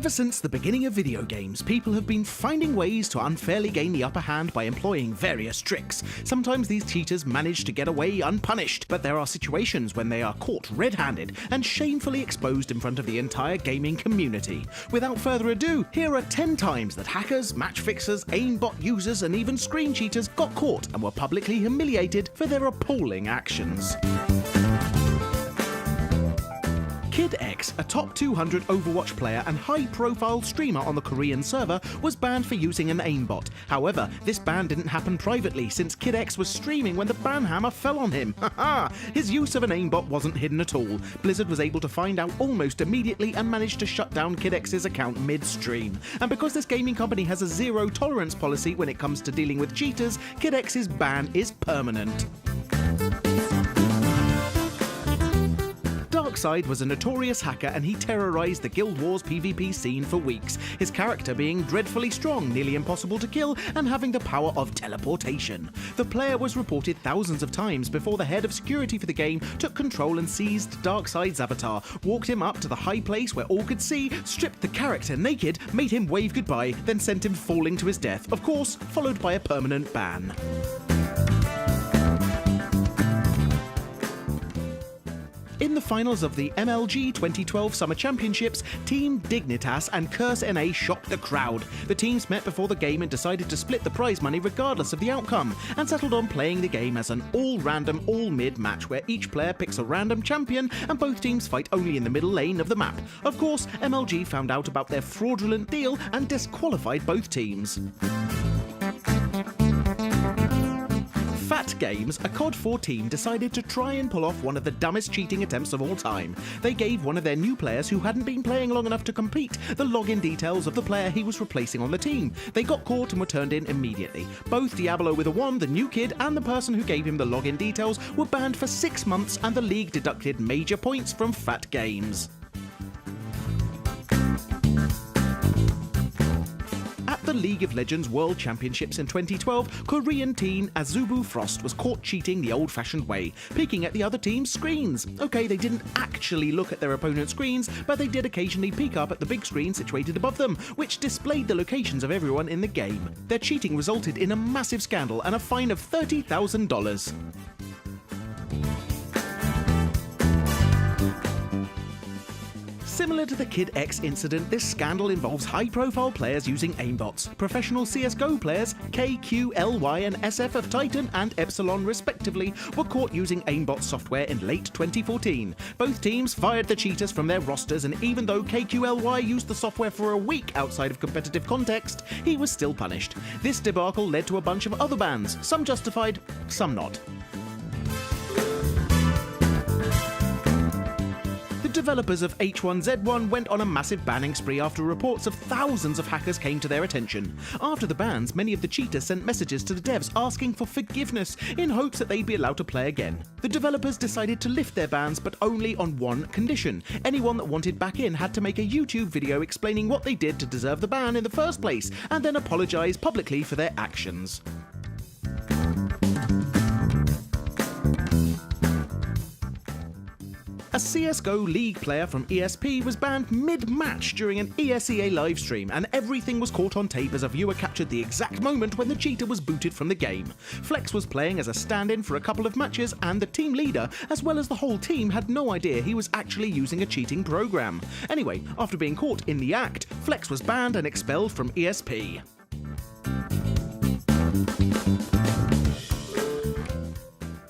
Ever since the beginning of video games, people have been finding ways to unfairly gain the upper hand by employing various tricks. Sometimes these cheaters manage to get away unpunished, but there are situations when they are caught red-handed and shamefully exposed in front of the entire gaming community. Without further ado, here are 10 times that hackers, match fixers, aimbot users and even screen cheaters got caught and were publicly humiliated for their appalling actions. KidX, a top 200 Overwatch player and high-profile streamer on the Korean server, was banned for using an aimbot. However, this ban didn't happen privately since KidX was streaming when the ban hammer fell on him. Haha! His use of an aimbot wasn't hidden at all. Blizzard was able to find out almost immediately and managed to shut down KidX's account mid-stream. And because this gaming company has a zero-tolerance policy when it comes to dealing with cheaters, KidX's ban is permanent. Darkside was a notorious hacker and he terrorized the Guild Wars PvP scene for weeks, his character being dreadfully strong, nearly impossible to kill, and having the power of teleportation. The player was reported thousands of times before the head of security for the game took control and seized Darkside's avatar, walked him up to the high place where all could see, stripped the character naked, made him wave goodbye, then sent him falling to his death, of course, followed by a permanent ban. In the finals of the MLG 2012 Summer Championships, Team Dignitas and Curse NA shocked the crowd. The teams met before the game and decided to split the prize money regardless of the outcome, and settled on playing the game as an all-random, all-mid match where each player picks a random champion and both teams fight only in the middle lane of the map. Of course, MLG found out about their fraudulent deal and disqualified both teams. Fat Games, a COD 4 team, decided to try and pull off one of the dumbest cheating attempts of all time. They gave one of their new players who hadn't been playing long enough to compete the login details of the player he was replacing on the team. They got caught and were turned in immediately. Both Diablo with a 1, the new kid, and the person who gave him the login details were banned for 6 months, and the league deducted major points from Fat Games. At the League of Legends World Championships in 2012, Korean teen Azubu Frost was caught cheating the old-fashioned way, peeking at the other team's screens. Okay, they didn't actually look at their opponent's screens, but they did occasionally peek up at the big screen situated above them, which displayed the locations of everyone in the game. Their cheating resulted in a massive scandal and a fine of $30,000. Similar to the KidX incident, this scandal involves high-profile players using aimbots. Professional CSGO players, KQLY and SF of Titan and Epsilon respectively, were caught using aimbot software in late 2014. Both teams fired the cheaters from their rosters, and even though KQLY used the software for a week outside of competitive context, he was still punished. This debacle led to a bunch of other bans, some justified, some not. Developers of H1Z1 went on a massive banning spree after reports of thousands of hackers came to their attention. After the bans, many of the cheaters sent messages to the devs asking for forgiveness in hopes that they'd be allowed to play again. The developers decided to lift their bans, but only on one condition. Anyone that wanted back in had to make a YouTube video explaining what they did to deserve the ban in the first place, and then apologize publicly for their actions. A CSGO League player from ESP was banned mid-match during an ESEA livestream, and everything was caught on tape as a viewer captured the exact moment when the cheater was booted from the game. Flex was playing as a stand-in for a couple of matches, and the team leader, as well as the whole team, had no idea he was actually using a cheating program. Anyway, after being caught in the act, Flex was banned and expelled from ESP.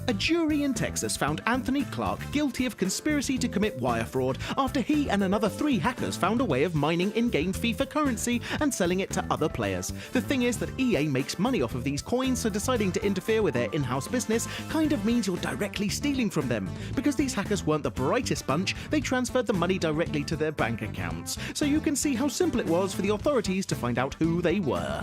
A jury in Texas found Anthony Clark guilty of conspiracy to commit wire fraud after he and another 3 hackers found a way of mining in-game FIFA currency and selling it to other players. The thing is that EA makes money off of these coins, so deciding to interfere with their in-house business kind of means you're directly stealing from them. Because these hackers weren't the brightest bunch, they transferred the money directly to their bank accounts. So you can see how simple it was for the authorities to find out who they were.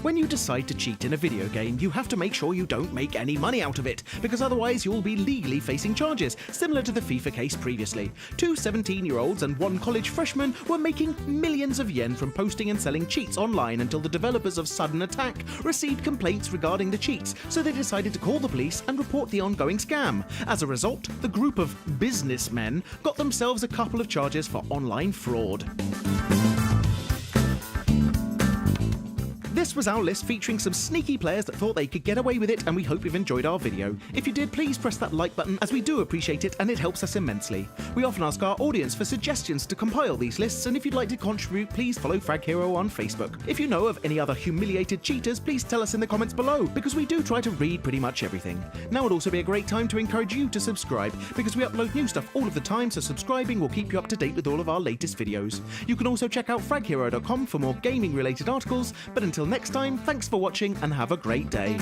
When you decide to cheat in a video game, you have to make sure you don't make any money out of it, because otherwise you'll be legally facing charges, similar to the FIFA case previously. Two 17-year-olds and one college freshman were making millions of yen from posting and selling cheats online until the developers of Sudden Attack received complaints regarding the cheats, so they decided to call the police and report the ongoing scam. As a result, the group of businessmen got themselves a couple of charges for online fraud. This was our list featuring some sneaky players that thought they could get away with it, and we hope you've enjoyed our video. If you did, please press that like button, as we do appreciate it and it helps us immensely. We often ask our audience for suggestions to compile these lists, and if you'd like to contribute, please follow Frag Hero on Facebook. If you know of any other humiliated cheaters, please tell us in the comments below, because we do try to read pretty much everything. Now would also be a great time to encourage you to subscribe, because we upload new stuff all of the time, so subscribing will keep you up to date with all of our latest videos. You can also check out fraghero.com for more gaming related articles, but until next time, thanks for watching and have a great day.